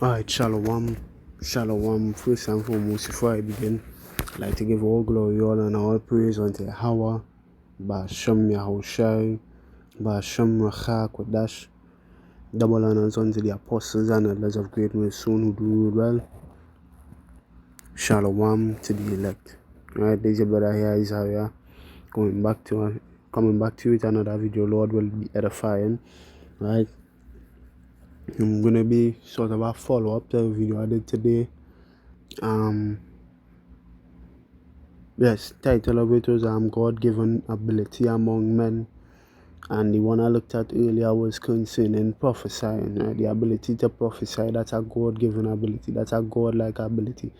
Alright, Shalom. Shalom. First and foremost, before I begin, I'd like to give all glory, all and all praise unto Yahweh, Ba'ashem Yahushai, Ba'ashem Racha Kodash. Double honors unto the apostles and elders of great Mason who do rule well. Shalom to the elect. Alright, there's your brother here, Isaiah, coming back to you with another video. Lord will be edifying. Right. I'm gonna be sort of a follow-up to the video I did today. Yes, title of it was God-given ability among men, and the one I looked at earlier was concerning prophesying. Right? The ability to prophesy, that's a God-given ability, that's a God-like ability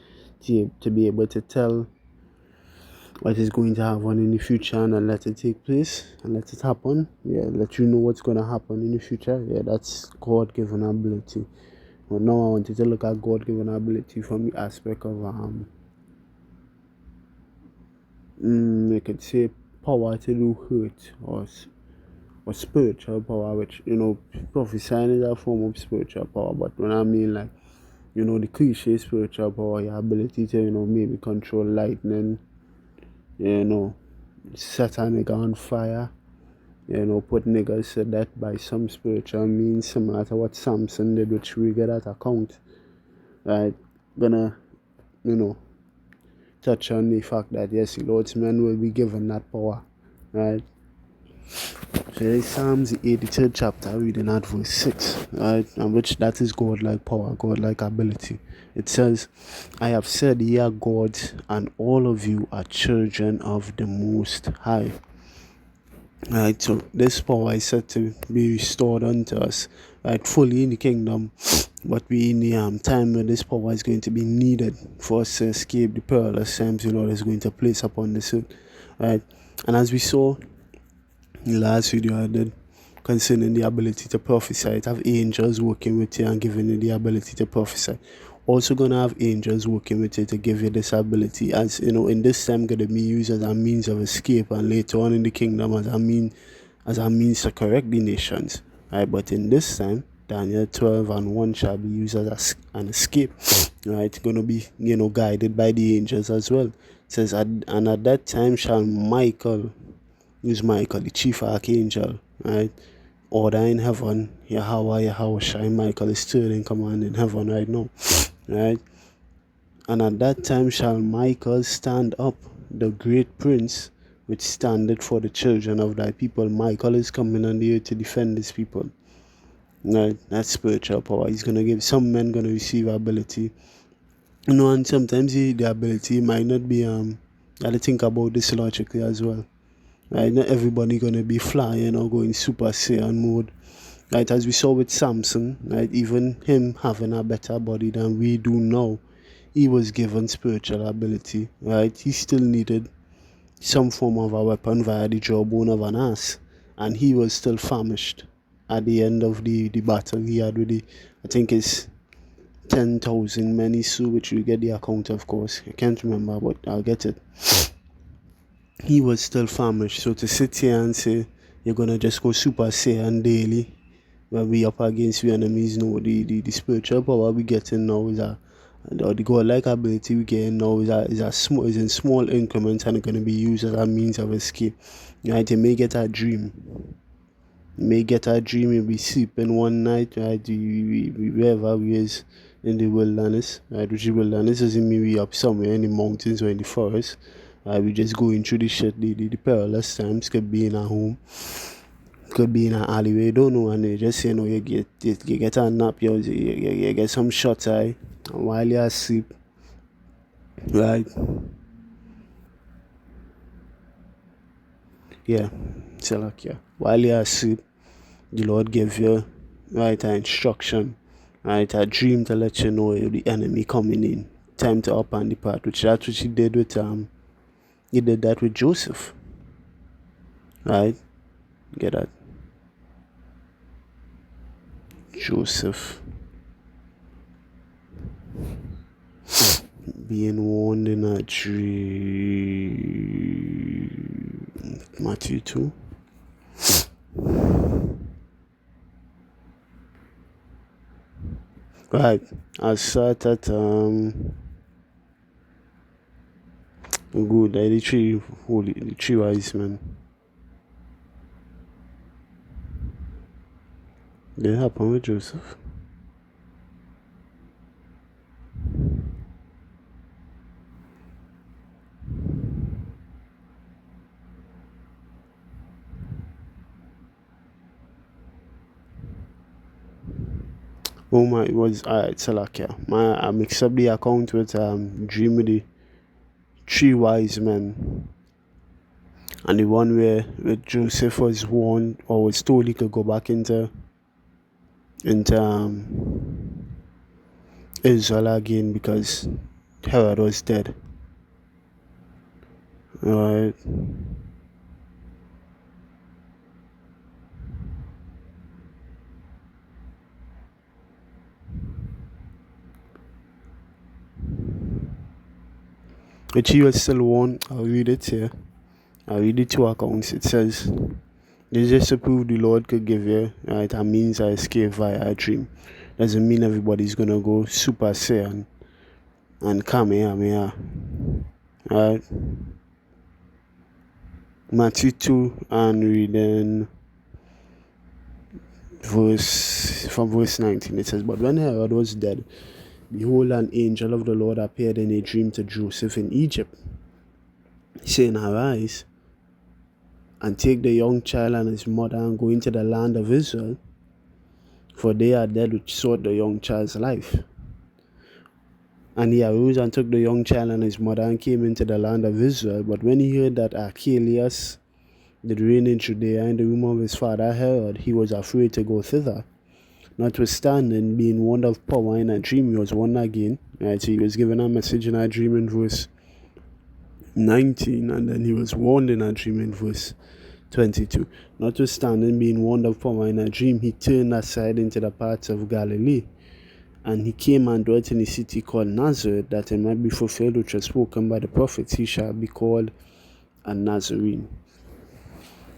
to be able to tell what is going to happen in the future and let it take place and let it happen. Yeah, let you know what's going to happen in the future. Yeah, that's God-given ability. But now I wanted to look at God-given ability from the aspect of we could say power to do hurt, or spiritual power, which prophesying is a form of spiritual power. But when I mean, like, the cliche spiritual power, your ability to maybe control lightning, set a nigga on fire, put niggas to death by some spiritual means, similar to what Samson did, which we get at account. Right, gonna touch on the fact that yes, the Lord's men will be given that power. Right. So there's Psalms the 83rd chapter, reading at verse 6, right, and which that is God-like power, God-like ability. It says, I have said, ye are gods, and all of you are children of the Most High. Right, so this power is said to be restored unto us, right, fully in the kingdom, but we in the time when this power is going to be needed for us to escape the perilous times the Lord is going to place upon this earth, right. And as we saw in the last video I did concerning the ability to prophesy, it have angels working with you and giving you the ability to prophesy. Also gonna have angels working with you to give you this ability, as in this time gonna be used as a means of escape, and later on in the kingdom as a means to correct the nations. Right, but in this time, Daniel 12:1 shall be used as an escape. Right, gonna be guided by the angels as well. It says, and at that time shall Michael, the chief archangel, right, order in heaven, Yahweh Michael is still in command in heaven right now, right? And at that time shall Michael stand up, the great prince, which standeth for the children of thy people. Michael is coming on the earth to defend his people. Right? That's spiritual power. He's gonna give some men gonna receive ability. And sometimes the ability might not be you gotta think about this logically as well. Right, not everybody gonna be flying or going Super Saiyan mode. Right, as we saw with Samson, right, even him having a better body than we do now, he was given spiritual ability. Right, he still needed some form of a weapon via the jawbone of an ass, and he was still famished at the end of the battle he had with I think it's 10,000 men he slew, which we get the account, of course. I can't remember, but I'll get it. He was still famished. So to sit here and say you're gonna just go Super Saiyan daily when we up against your enemies, no, the spiritual power we getting now is or the God-like ability we getting now is in small increments, and gonna be used as a means of escape. Right, you may get a dream. You'll be sleeping one night, right? Wherever we is in the wilderness, right? Which the wilderness doesn't mean we up somewhere in the mountains or in the forest. We just going through the shit, the perilous times. Could be in a home, could be in an alleyway, don't know, and they just you get a nap, you get some shut eye, and while you're asleep, right? Yeah, so like, yeah, while you're asleep, the Lord give you right an instruction, right, a dream to let you know the enemy coming in, time to up and depart, which that's what he did with he did that with Joseph, right? Get that? Joseph being warned in a dream. Matthew 2. Right. I start at good. The three wise men. They happen with Joseph. Oh my, it was alright, Salakia. I mixed up the account with Dream of the Three Wise Men, and the one where Joseph was warned or was told he could go back into Israel again because Herod was dead. Alright. Which he was still warned. I'll read it here. I'll read the two accounts. It says, this just to prove the Lord could give you, right, a means of escape via a dream. Doesn't mean everybody's gonna go super saiyan and Kamehameha. Right? Matthew 2 and reading verse 19. It says, but when Herod was dead, behold, an angel of the Lord appeared in a dream to Joseph in Egypt, saying, arise and take the young child and his mother and go into the land of Israel, for they are dead which sought the young child's life. And he arose and took the young child and his mother and came into the land of Israel. But when he heard that Archelaus did reign in Judea in the room of his father Herod, he was afraid to go thither. Notwithstanding, being warned of power in a dream, he was warned again. Right, so he was given a message in a dream in verse 19, and then he was warned in a dream in verse 22. Notwithstanding, being warned of power in a dream, he turned aside into the parts of Galilee. And he came and dwelt in a city called Nazareth, that it might be fulfilled which was spoken by the prophets, he shall be called a Nazarene.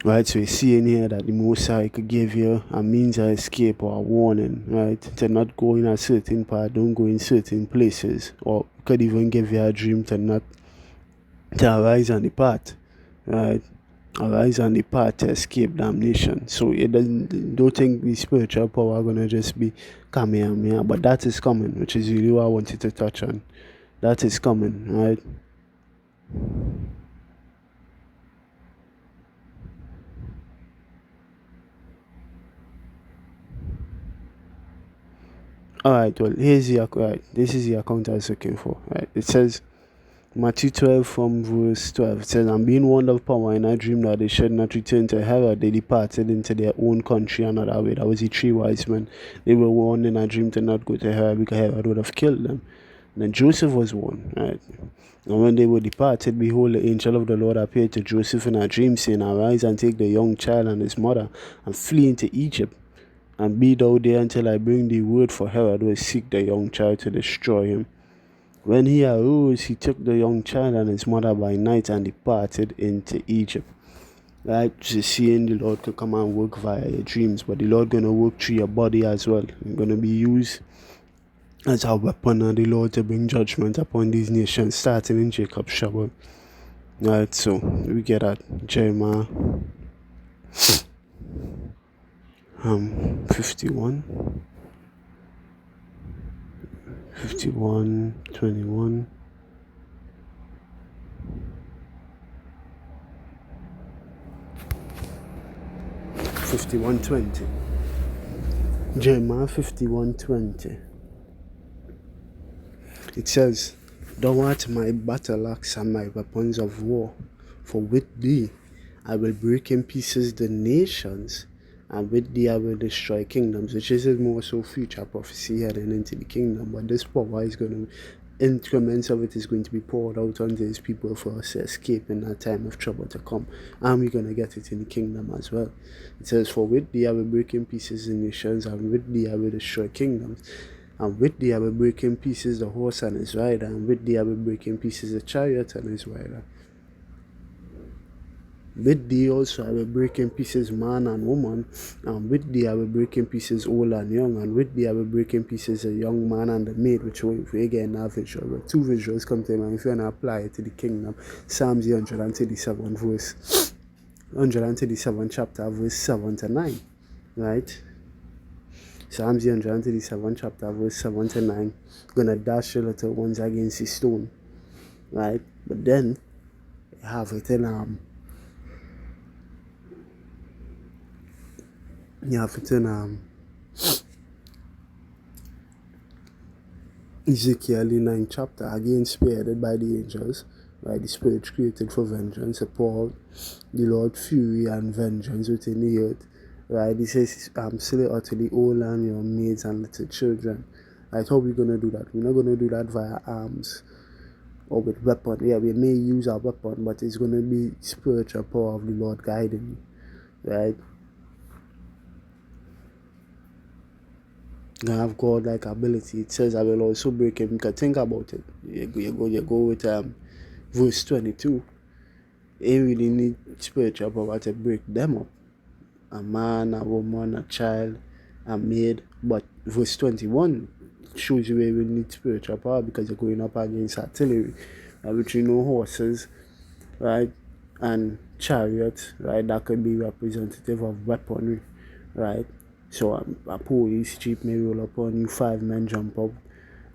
Right, so you see in here that the Most High could give you a means of escape or a warning, right? To not go in a certain part, don't go in certain places, or could even give you a dream to arise and depart, right? Arise and depart to escape damnation. So it don't think the spiritual power are gonna just be Kamehameha, but that is coming, which is really what I wanted to touch on. That is coming, right? Alright, well here's the right. This is the account I was looking for. Right. It says Matthew 12 from verse 12. It says, and being warned of power in a dream that they should not return to Herod, they departed into their own country another way. That was the three wise men. They were warned in a dream to not go to Herod because Herod would have killed them. And then Joseph was warned, right? And when they were departed, behold, the angel of the Lord appeared to Joseph in a dream, saying, arise and take the young child and his mother, and flee into Egypt, and be thou there until I bring thee word, for Herod will seek the young child to destroy him. When he arose, he took the young child and his mother by night and departed into Egypt. Right, just seeing the Lord could come and work via your dreams, but the Lord gonna work through your body as well. You're gonna be used as a weapon of the Lord to bring judgment upon these nations, starting in Jacob's trouble. Right, so we get at Jeremiah 51, 21. Jeremiah 51:20. It says, thou art my battle axe and my weapons of war, for with thee I will break in pieces the nations, and with thee I will destroy kingdoms, which is more so future prophecy heading into the kingdom. But this power is going to, increments of it is going to be poured out onto his people for us to escape in that time of trouble to come. And we're going to get it in the kingdom as well. It says, for with thee I will break in pieces the nations, and with thee I will destroy kingdoms. And with thee I will break in pieces the horse and his rider, and with thee I will break in pieces the chariot and his rider. With thee also I will break in pieces man and woman, and with thee I will break in pieces old and young, and with thee I will break in pieces a young man and a maid, which we again now visual. But two visuals come to mind if you want to apply it to the kingdom. Psalms 137 verse 137 chapter verse 7 to 9. Right? Psalms 137 chapter verse 7 to 9. Gonna dash your little ones against the stone. Right? But then you have it in Ezekiel in 9th chapter, again spearheaded by the angels, right? The spirit created for vengeance, upon the Lord fury and vengeance within the earth, right? He says, slay utterly old and your maids and little children. Right? How are we gonna do that? We're not gonna do that via arms or with weapon. Yeah, we may use our weapon, but it's gonna be spiritual power of the Lord guiding you, right? You have God-like ability. It says, I will also break him. You can think about it. You go with verse 22. You really need spiritual power to break them up. A man, a woman, a child, a maid. But verse 21 shows you where you need spiritual power, because you're going up against artillery, which horses, right, and chariots, right, that could be representative of weaponry, right. So a police jeep may roll upon you, 5 men jump up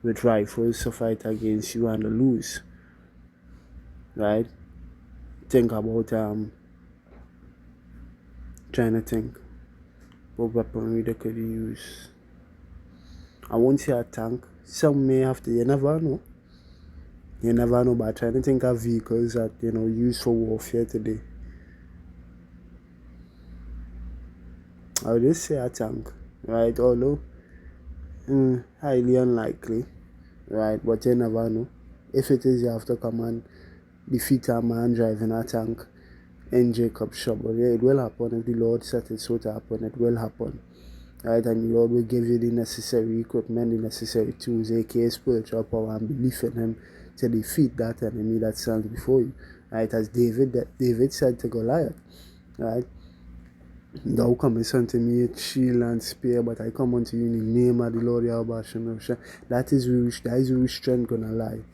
with rifles to fight against you and lose, right. Think about trying to think what weaponry they could use. I won't say a tank. Some may have to. You never know. You never know. But trying to think of vehicles that used for warfare today. I would just say a tank, right? Although highly unlikely, right? But you never know. If it is, you have to come and defeat a man driving a tank in Jacob's trouble. Yeah, it will happen. If the Lord set it so to happen, it will happen. Right, and the Lord will give you the necessary equipment, the necessary tools, aka spiritual power and belief in Him, to defeat that enemy that stands before you. Right, as David said to Goliath, right, thou comest unto me with shield and spear, but I come unto you in the name of the Lord Yahweh Shem. That is where strength gonna lie.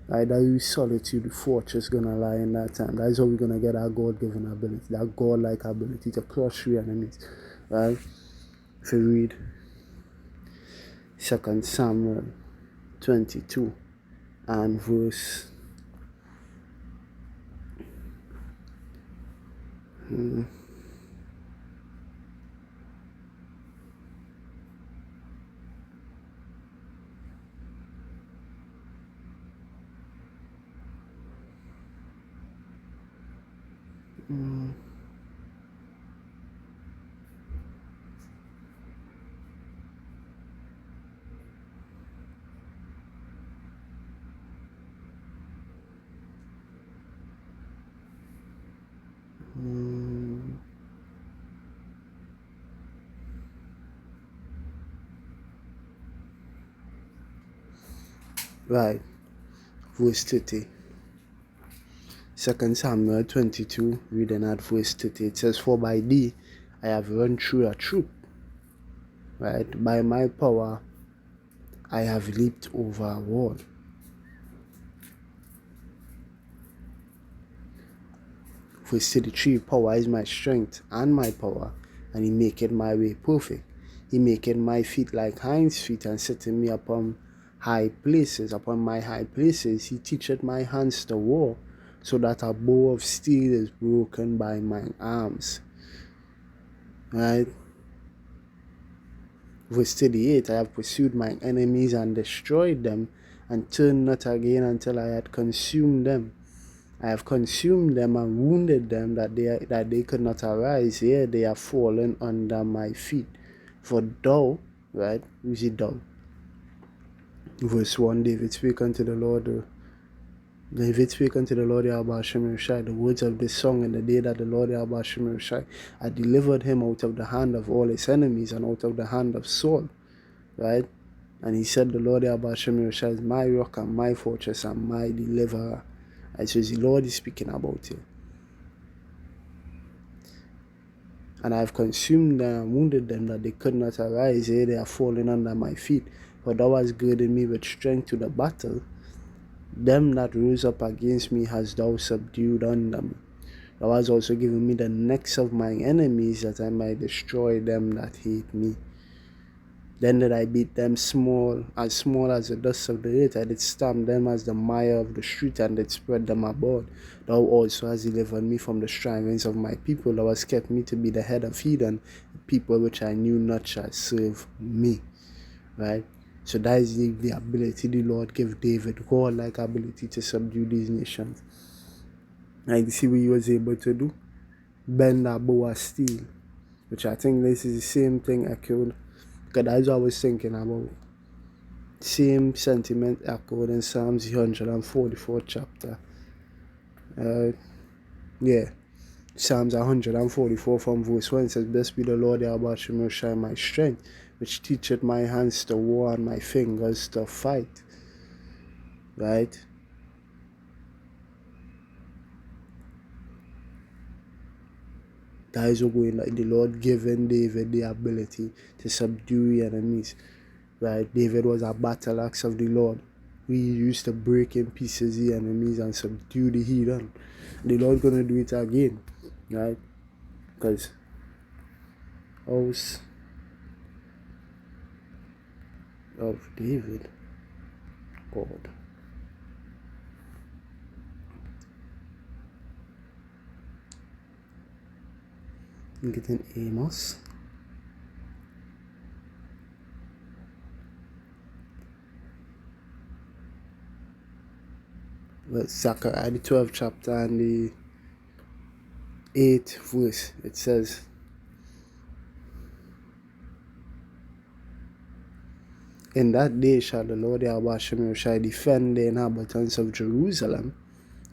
Right, that is solitude, the fortress gonna lie in that time. That is how we're gonna get our God-given ability, that God-like ability to crush your enemies. Right? If you read 2 Samuel 22 and verse right, verse 30. 2 Samuel 22, reading at verse 30, it says, For by thee I have run through a troop, right? By my power I have leaped over a wall. Verse 33, power is my strength and my power, and He maketh my way perfect. He maketh my feet like hinds feet, and setteth me upon high places. Upon my high places He teacheth my hands to war, so that a bow of steel is broken by mine arms. Right? Verse 38, I have pursued mine enemies and destroyed them, and turned not again until I had consumed them. I have consumed them and wounded them, that they could not arise. Here they are fallen under my feet. For thou, right? You see thou. Verse 1, David spake unto the Lord Yahweh Shem Shai, the words of this song in the day that the Lord Yahweh Shem Shai had delivered him out of the hand of all his enemies and out of the hand of Saul. Right? And he said, the Lord Yahweh Shem Shai is my rock and my fortress and my deliverer. And so the Lord is speaking about here. and I have consumed them and wounded them that they could not arise. They are fallen under my feet. For thou hast girded me with strength to the battle. Them that rose up against me hast thou subdued under me. Thou hast also given me the necks of my enemies, that I might destroy them that hate me. Then did I beat them small as the dust of the earth. I did stamp them as the mire of the street, and did spread them abroad. Thou also hast delivered me from the strivings of my people. Thou hast kept me to be the head of heathen. People which I knew not shall serve me. Right? So that is the ability the Lord gave David, God-like ability to subdue these nations. And you see what he was able to do? Bend that bow of steel. Which I think this is the same thing echoed. Because that's what I was thinking about. Same sentiment echoed in Psalms 144 chapter. Psalms 144 from verse 1 says, Blessed be the Lord Yahweh Shai, my strength, which teacheth my hands to war and my fingers to fight. Right? That is what going like the Lord giving David the ability to subdue enemies. Right? David was a battle axe of the Lord. We used to break in pieces the enemies and subdue the heathen. The Lord gonna do it again. Right? Because house of David, God. I'm getting Amos. Well, Zechariah, the 12th chapter and the 8th verse, it says, In that day shall the Lord Yahweh shall defend the inhabitants of Jerusalem,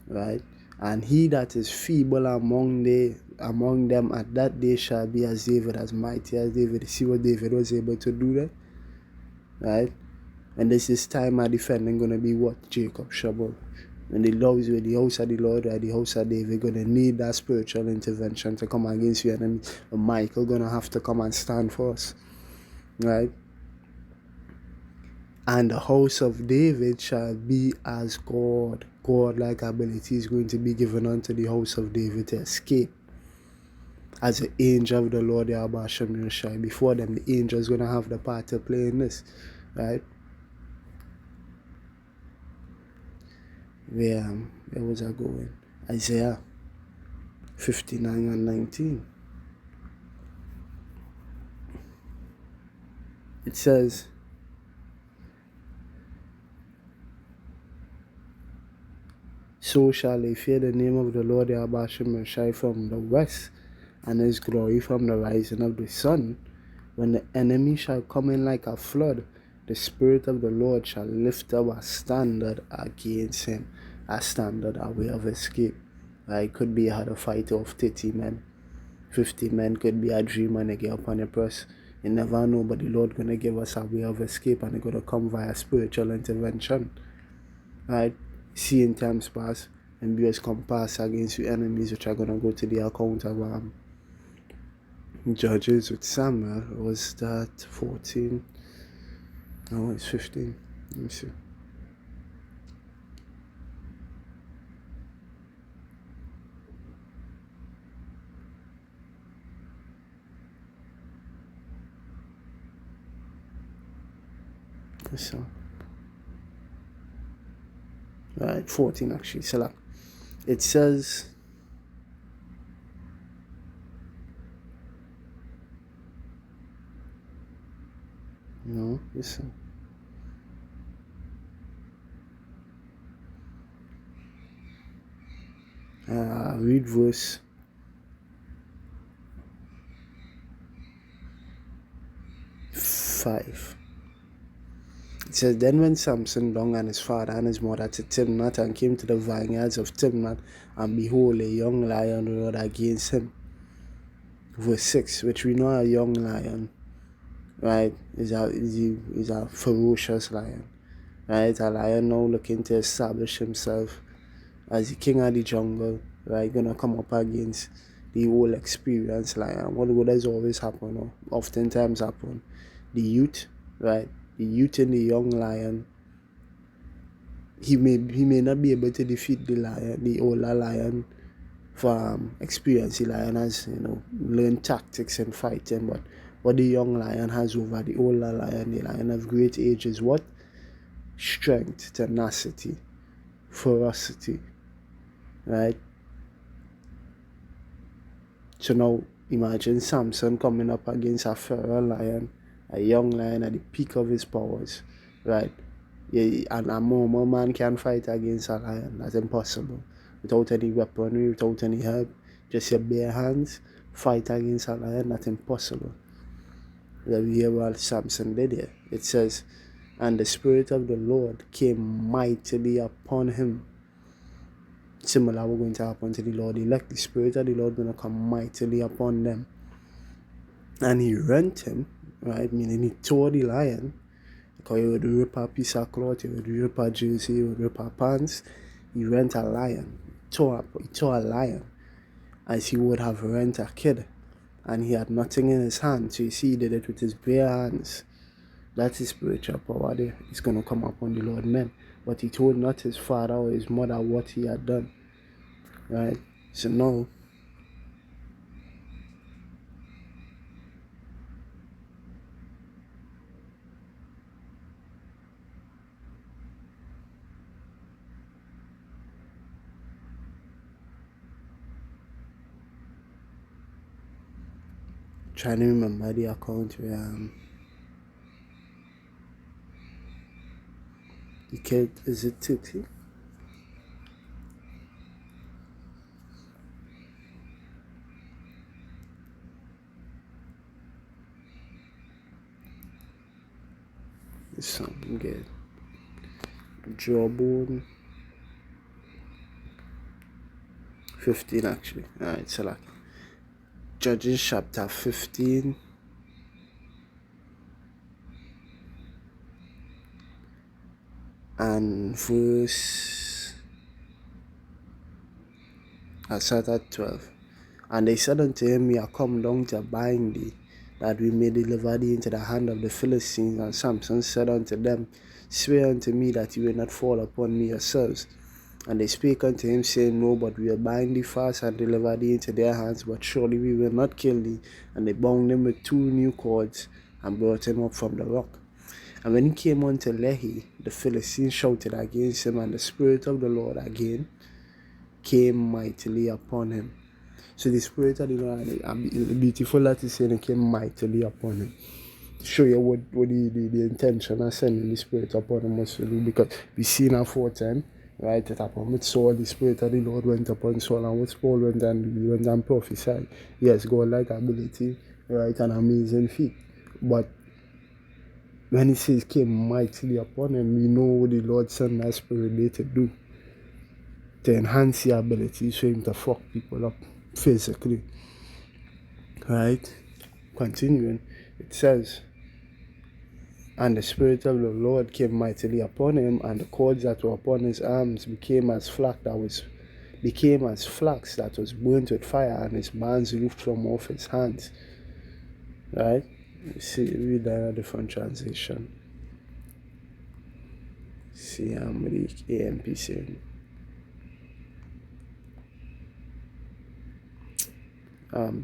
right? And he that is feeble among them at that day shall be as David, as mighty as David. See what David was able to do there, right? And this time of defending gonna be what? Jacob's trouble. And the loves with the house of the Lord or the house of David gonna need that spiritual intervention to come against your enemy. And Michael gonna have to come and stand for us, right? And the house of David shall be as God. God-like ability is going to be given unto the house of David to escape. As the angel of the Lord Yahweh Shem Shai. Before them, the angel is going to have the part to play in this. Right? Where was I going? Isaiah 59 and 19. It says, So shall they fear the name of the Lord Yahweh Shem Shai from the west, and his glory from the rising of the sun. When the enemy shall come in like a flood, the Spirit of the Lord shall lift up a standard against him. A standard, a way of escape. It could be you had a fight of 30 men. 50 men could be a dream and they get up on the press. You never know, but the Lord gonna give us a way of escape, and it's gonna come via spiritual intervention. Right? Seeing times pass and be as compass against your enemies, which are gonna go to the account of Judges with Samuel. Was that 14? No, it's 15. Let me see. So, right, 14 actually. So it says, no, listen. Read verse 5. It says, Then went Samson down and his father and his mother to Timnath, and came to the vineyards of Timnath, and behold, a young lion roared against him. Verse 6, which we know a young lion, right, is a ferocious lion, right? A lion now looking to establish himself as the king of the jungle, right? Gonna come up against the whole experienced lion. What does always happen, or oftentimes happen? The youth, right? The youth and the young lion, he may not be able to defeat the older lion for experience. The lion has, learned tactics and fighting, but what the young lion has over the older lion, the lion of great age, is what? Strength, tenacity, ferocity, right? So now imagine Samson coming up against a feral lion, a young lion at the peak of his powers, right? Yeah, and a normal man can fight against a lion. That's impossible. Without any weaponry, without any help, just your bare hands, fight against a lion. That's impossible. We hear what Samson did here. It says, and the Spirit of the Lord came mightily upon him. Similar, we're going to happen to the Lord elect. The Spirit of the Lord going to come mightily upon them. And he rent him, right? Meaning he tore the lion. Because he would rip a piece of cloth, he would rip a jersey, he would rip a pants. He rent a lion. He tore a lion as he would have rent a kid. And he had nothing in his hand. So you see, he did it with his bare hands. That's his spiritual power there. It's going to come upon the Lord men. But he told not his father or his mother what he had done. Right? So now, trying to remember the account where the kid, is it Titi? It's something good. Jawbone 15 actually. Alright, so like Judges chapter 15 and verse, I start at 12. And they said unto him, we are come down to bind thee, that we may deliver thee into the hand of the Philistines. And Samson said unto them, swear unto me that you will not fall upon me yourselves. And they spake unto him, saying, no, but we will bind thee fast and deliver thee into their hands, but surely we will not kill thee. And they bound him with 2 new cords and brought him up from the rock. And when he came unto Lehi, the Philistines shouted against him, and the Spirit of the Lord again came mightily upon him. So the Spirit of the Lord, beautiful that is saying, it came mightily upon him. To show you what the intention of sending the Spirit upon him was to do. Because we see in our 4:10, right, it happened with Saul, the Spirit of the Lord went upon Saul, and what Paul went and prophesied. Yes, God like ability, right, an amazing feat. But when he says came mightily upon him, we know what the Lord sent that Spirit there to do. To enhance your abilities for him to fuck people up physically. Right? Continuing, it says, and the Spirit of the Lord came mightily upon him, and the cords that were upon his arms became as flax that was burnt with fire, and his bands loosed from off his hands. Right? You see, read that in a different translation. See, I'm with the AMP saying.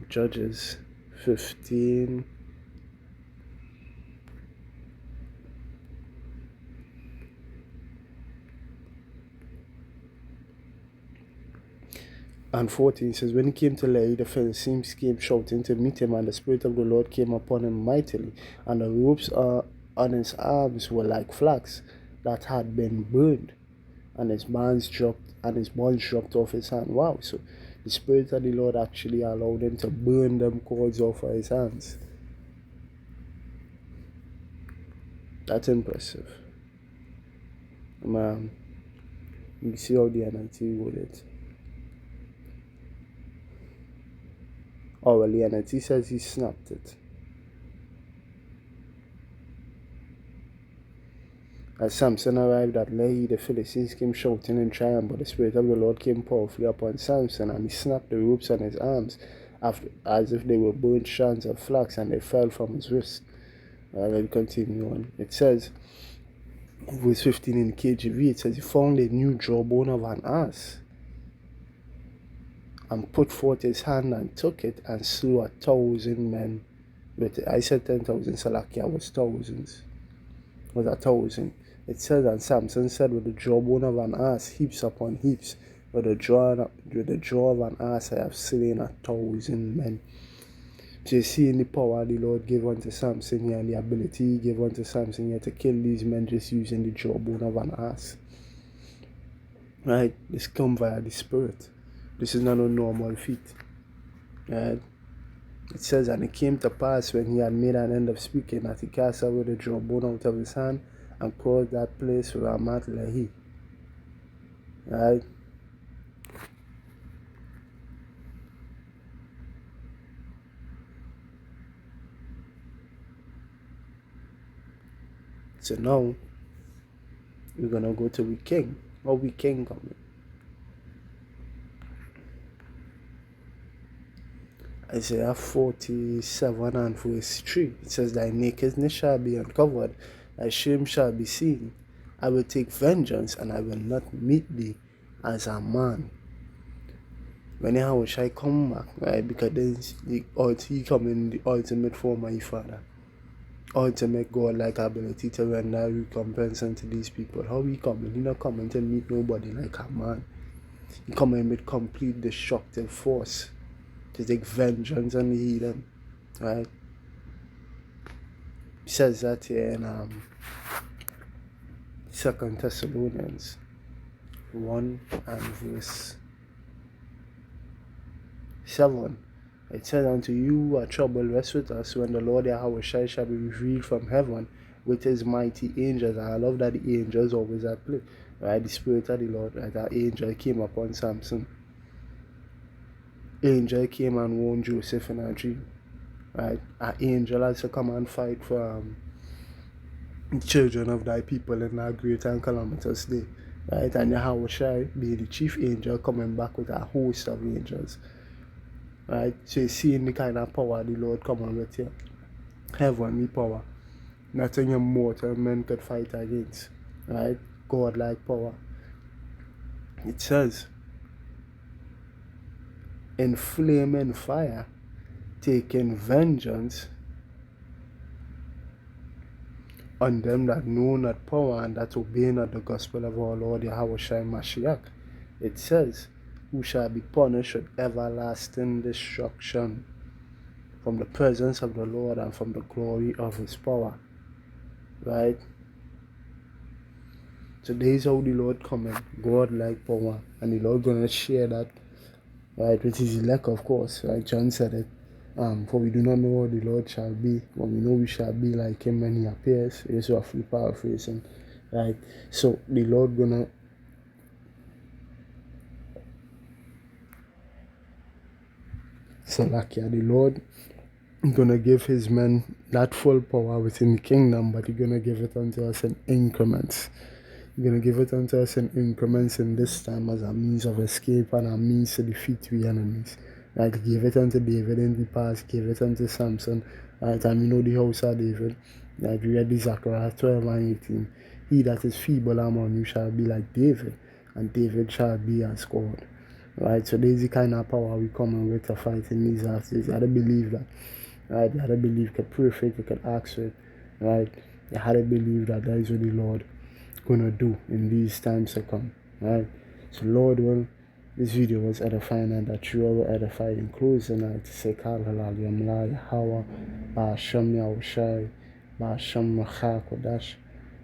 Judges 15 and 14 says, when he came to Lehi, the Philistines came shouting to meet him, and the Spirit of the Lord came upon him mightily, and the ropes on his arms were like flax that had been burned, and his bonds dropped off his hand. Wow, so the Spirit of the Lord actually allowed him to burn them cords off of his hands. That's impressive. You see how the NLT wrote it. Oh, well, the NLT says he snapped it. As Samson arrived at Lehi, the Philistines came shouting in triumph, but the Spirit of the Lord came powerfully upon Samson, and he snapped the ropes on his arms as if they were burnt strands of flax, and they fell from his wrist. Let me continue on. It says, verse 15 in KJV, it says, he found a new jawbone of an ass, and put forth his hand and took it, and slew 1,000 men with it. I said 10,000, Salakia was thousands. Was 1,000. It says, and Samson said, with the jawbone of an ass, heaps upon heaps. With the jaw of an ass, I have slain 1,000 men. So you see in the power the Lord gave unto Samson here, and the ability he gave unto Samson here to kill these men just using the jawbone of an ass. Right? This come via the Spirit. This is not a normal feat. Right? It says, and it came to pass when he had made an end of speaking, that he cast away the jawbone out of his hand, and called that place Ramat Lehi. Right? So now we're gonna go to the king. How we king coming? Isaiah 47 and verse 3. It says, thy nakedness shall be uncovered, thy shame shall be seen. I will take vengeance, and I will not meet thee as a man. When Yahweh shall come back, right? Because then he come in the ultimate form of his Father. Ultimate God-like ability to render recompense unto these people. How he coming? He not coming to meet nobody like a man. He coming with complete destructive force to take vengeance on the heathen, right? He says that here in 2 Thessalonians 1 and verse 7. It says, unto you who are troubled, rest with us when the Lord Yahweh shall be revealed from heaven with his mighty angels. And I love that the angels always at play, right? The Spirit of the Lord, right? That angel came upon Samson. Angel came and warned Joseph in a dream, right? An angel has to come and fight for the children of thy people in that great and calamitous day, right? And Yahweh shall be the chief angel coming back with a host of angels, right? So you see the kind of power the Lord coming with here. Heavenly power. Nothing your mortal men could fight against, right? God-like power. It says, in flaming fire, taking vengeance on them that know not power and that obey not the gospel of our Lord Yahweh Shai Mashiach. It says, who shall be punished with everlasting destruction from the presence of the Lord and from the glory of his power. Right? So this is how the Lord coming, God-like power, and the Lord gonna share that, right, with his elect, of course, right? John said it, for we do not know what the Lord shall be, but we know we shall be like him when he appears. It's roughly paraphrasing, right? So the Lord gonna the Lord gonna give his men that full power within the kingdom, but he's gonna give it unto us in increments. He's gonna give it unto us in increments in this time as a means of escape and a means to defeat the enemies. Right? He gave it unto David in the past, gave it unto Samson, right? And we know the house of David. Like we read the Zechariah 12 and 18. He that is feeble among you shall be like David, and David shall be as God. Right? So there's the kind of power we come with to fight in these last days. You had to believe that. Right? You had to believe you could pray for it, you could ask for it. Right? You had to believe that that is what the Lord gonna do in these times to come. Right? So Lord will, this video was edifying, and that you are edified. In closing, I to say Kal Halal Yamla Yahweh Ba'asham Yahushai Ba'asham Macha Kodash.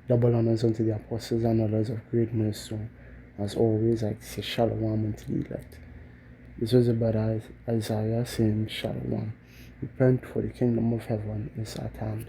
Double honors unto the apostles and others of great mercy. As always, I say Shalom unto the elect. This was about Isaiah saying Shalom. Repent, for the kingdom of heaven is at hand.